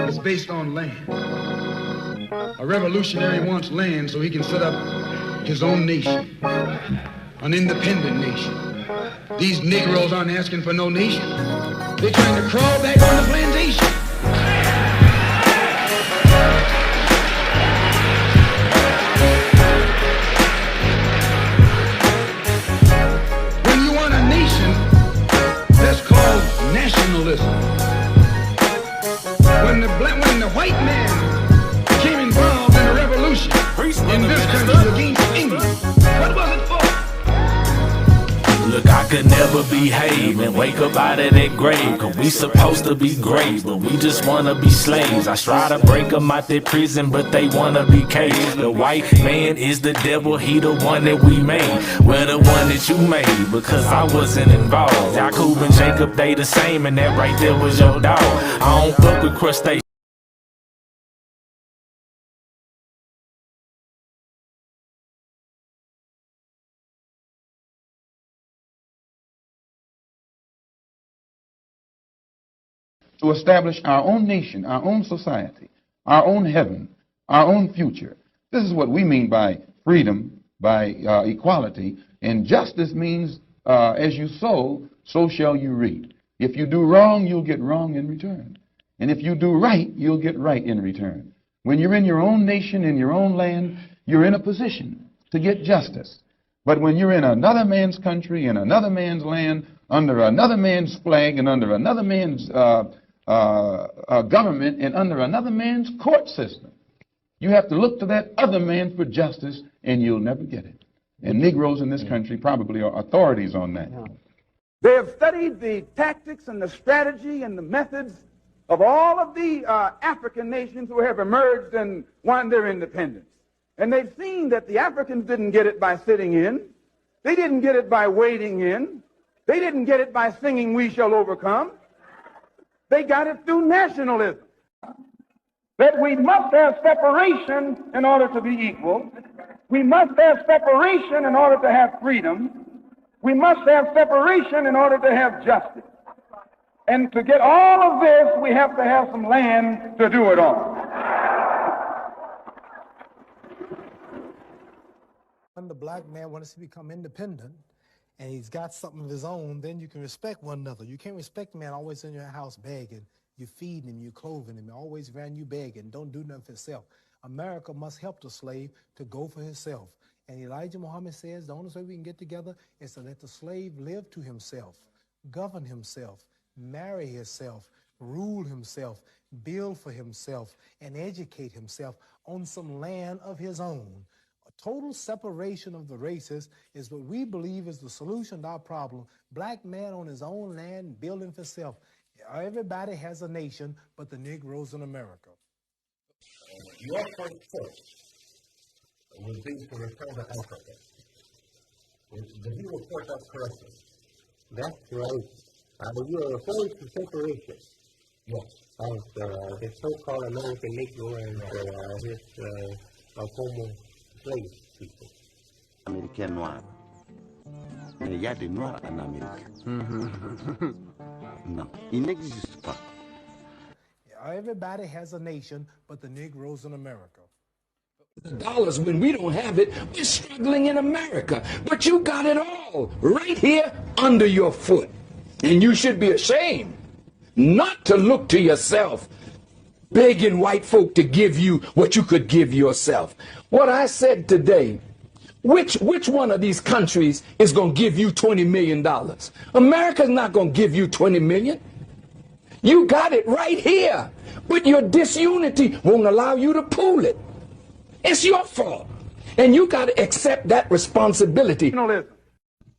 is based on land. A revolutionary wants land so he can set up his own nation, an independent nation. These Negroes aren't asking for no nation. They're trying to crawl back on the plantation. When you want a nation, that's called nationalism. When the white man became involved in a revolution in this country against England, what was it for? Look, I could never behave and wake up out of that grave, cause we supposed to be great, but we just wanna be slaves. I try to break them out their prison, but they wanna be caged. The white man is the devil, he the one that we made. We're the one that you made, because I wasn't involved. Jacob and Jacob, they the same, and that right there was your dog. I don't fuck with crustaceans. To establish our own nation, our own society, our own heaven, our own future. This is what we mean by freedom, by equality. And justice means as you sow, so shall you reap. If you do wrong, you'll get wrong in return. And if you do right, you'll get right in return. When you're in your own nation, in your own land, you're in a position to get justice. But when you're in another man's country, in another man's land, under another man's flag, and under another man's government, and under another man's court system, you have to look to that other man for justice, and you'll never get it. And Negroes in this country probably are authorities on that. They have studied the tactics and the strategy and the methods of all of the African nations who have emerged and won their independence. And they've seen that the Africans didn't get it by sitting in. They didn't get it by wading in. They didn't get it by singing, "We shall overcome." They got it through nationalism. That we must have separation in order to be equal. We must have separation in order to have freedom. We must have separation in order to have justice. And to get all of this, we have to have some land to do it on. When the black man wants to become independent and he's got something of his own, then you can respect one another. You can't respect a man always in your house begging. You feeding him, you clothing him, always around you begging, don't do nothing for himself. America must help the slave to go for himself. And Elijah Muhammad says the only way we can get together is to let the slave live to himself, govern himself, marry himself, rule himself, build for himself, and educate himself on some land of his own. A total separation of the races is what we believe is the solution to our problem. Black man on his own land, building for himself. Everybody has a nation but the Negroes in America. Your point first will be to return to Africa. Did you report that correctly? That's right. You are referring to separation. Yes. Of the so-called American Negro and his former slave people. Américain noir. Mais il y a des noirs en Amérique. Non, il n'existe pas. Everybody has a nation but the Negroes in America. Dollars when we don't have it, we're struggling in America. But you got it all right here under your foot. And you should be ashamed not to look to yourself, begging white folk to give you what you could give yourself. What I said today, which one of these countries is going to give you $20 million? America's not going to give you $20 million. You got it right here, but your disunity won't allow you to pool it. It's your fault, and you got to accept that responsibility.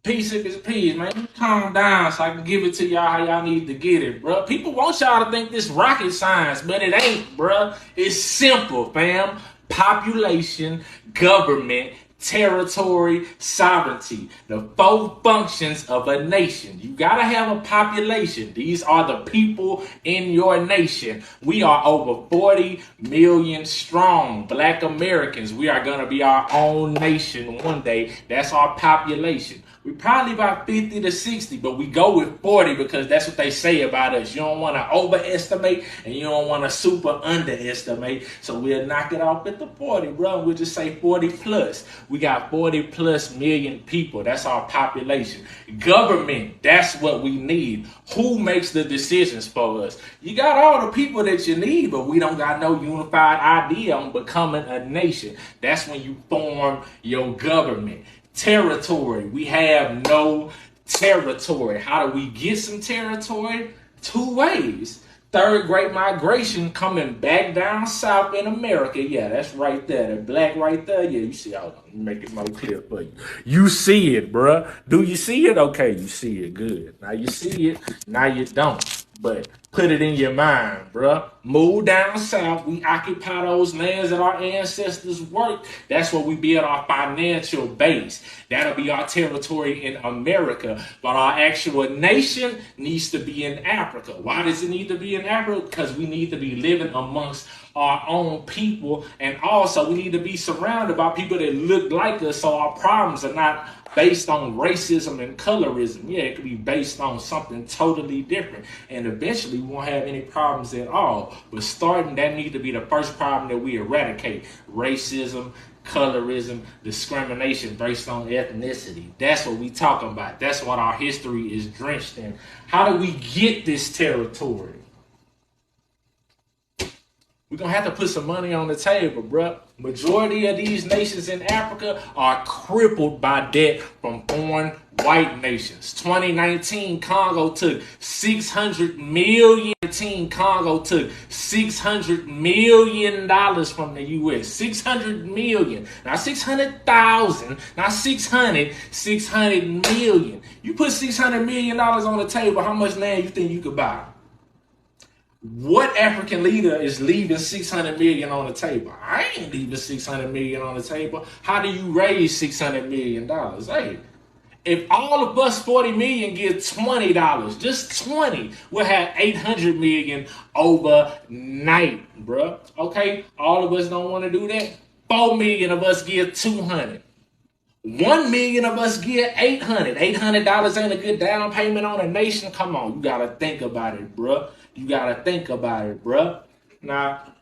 Peace if it's peace, man. Calm down so I can give it to y'all how y'all need to get it, bro. People want y'all to think this rocket science, but it ain't, bro. It's simple, fam. Population, government, territory, sovereignty. The four functions of a nation. You gotta have a population. These are the people in your nation. We are over 40 million strong Black Americans. We are gonna be our own nation one day. That's our population. We probably about 50 to 60, but we go with 40 because that's what they say about us. You don't want to overestimate and you don't want to super underestimate. So we'll knock it off at the 40, bro. We'll just say 40 plus. We got 40 plus million people. That's our population. Government, that's what we need. Who makes the decisions for us? You got all the people that you need, but we don't got no unified idea on becoming a nation. That's when you form your government. Territory. We have no territory. How do we get some territory? Two ways. Third Great Migration coming back down south in America. Yeah, that's right there. That black right there. Yeah, you see. I'll make it more clear for you. You see it, bruh. Do you see it? Okay, you see it. Good. Now you see it. Now you don't. But put it in your mind, bruh. Move down south. We occupy those lands that our ancestors worked. That's where we build our financial base. That'll be our territory in America. But our actual nation needs to be in Africa. Why does it need to be in Africa? Because we need to be living amongst our own people. And also we need to be surrounded by people that look like us so our problems are not based on racism and colorism. Yeah, it could be based on something totally different. And eventually we won't have any problems at all. But starting, that needs to be the first problem that we eradicate. Racism, colorism, discrimination based on ethnicity. That's what we talking about. That's what our history is drenched in. How do we get this territory? We're going to have to put some money on the table, bruh. Majority of these nations in Africa are crippled by debt from foreign white nations. 2019, Congo took $600 million. Congo took $600 million from the U.S. $600 million. Not 600,000, not 600, $600 million. You put $600 million on the table, how much land you think you could buy? What African leader is leaving $600 million on the table? I ain't leaving $600 million on the table. How do you raise $600 million? Hey, if all of us 40 million get $20, just 20, we'll have 800 million overnight, bruh. Okay, all of us don't want to do that. 4 million of us get 200. 1 million of us get $800. $800 ain't a good down payment on a nation. Come on, you gotta think about it, bruh. You gotta think about it, bruh. Now,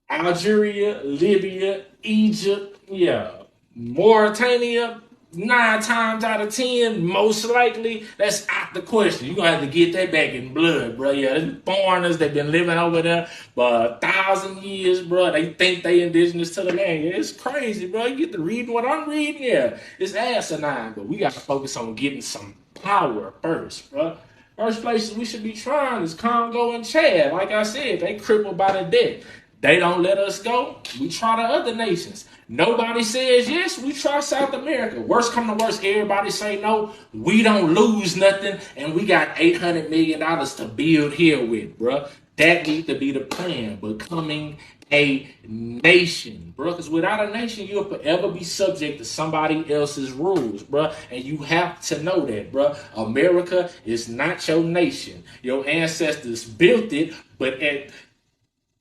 Algeria, Libya, Egypt, yeah, Mauritania, 9 times out of 10, most likely, that's out the question. You're gonna have to get that back in blood, bro. Yeah, there's foreigners that been living over there for 1,000 years, bro. They think they indigenous to the land. Yeah, it's crazy, bro. You get to read what I'm reading, yeah. It's asinine, but we gotta focus on getting some power first, bro. First places we should be trying is Congo and Chad. Like I said, they crippled by the debt. They don't let us go. We try the other nations. Nobody says yes. We try South America. Worst come to worst, everybody say no. We don't lose nothing, and we got $800 million to build here with, bro. That needs to be the plan. Becoming a nation, bro. Because without a nation, you'll forever be subject to somebody else's rules, bro. And you have to know that, bro. America is not your nation. Your ancestors built it, but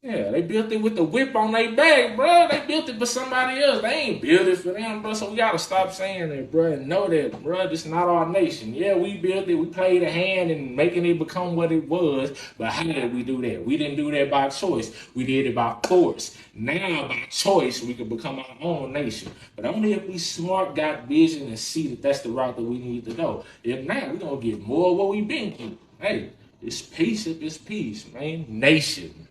they built it with the whip on their back, bro. They built it for somebody else. They ain't built it for them, bro. So we gotta stop saying that, bro, and know that, bro, this is not our nation. Yeah, we built it. We played a hand in making it become what it was. But how did we do that? We didn't do that by choice. We did it by force. Now, by choice, we can become our own nation. But only if we smart, got vision, and see that that's the route that we need to go. If not, we're gonna get more of what we've been through. Hey, it's peace if it's peace, man. Nation.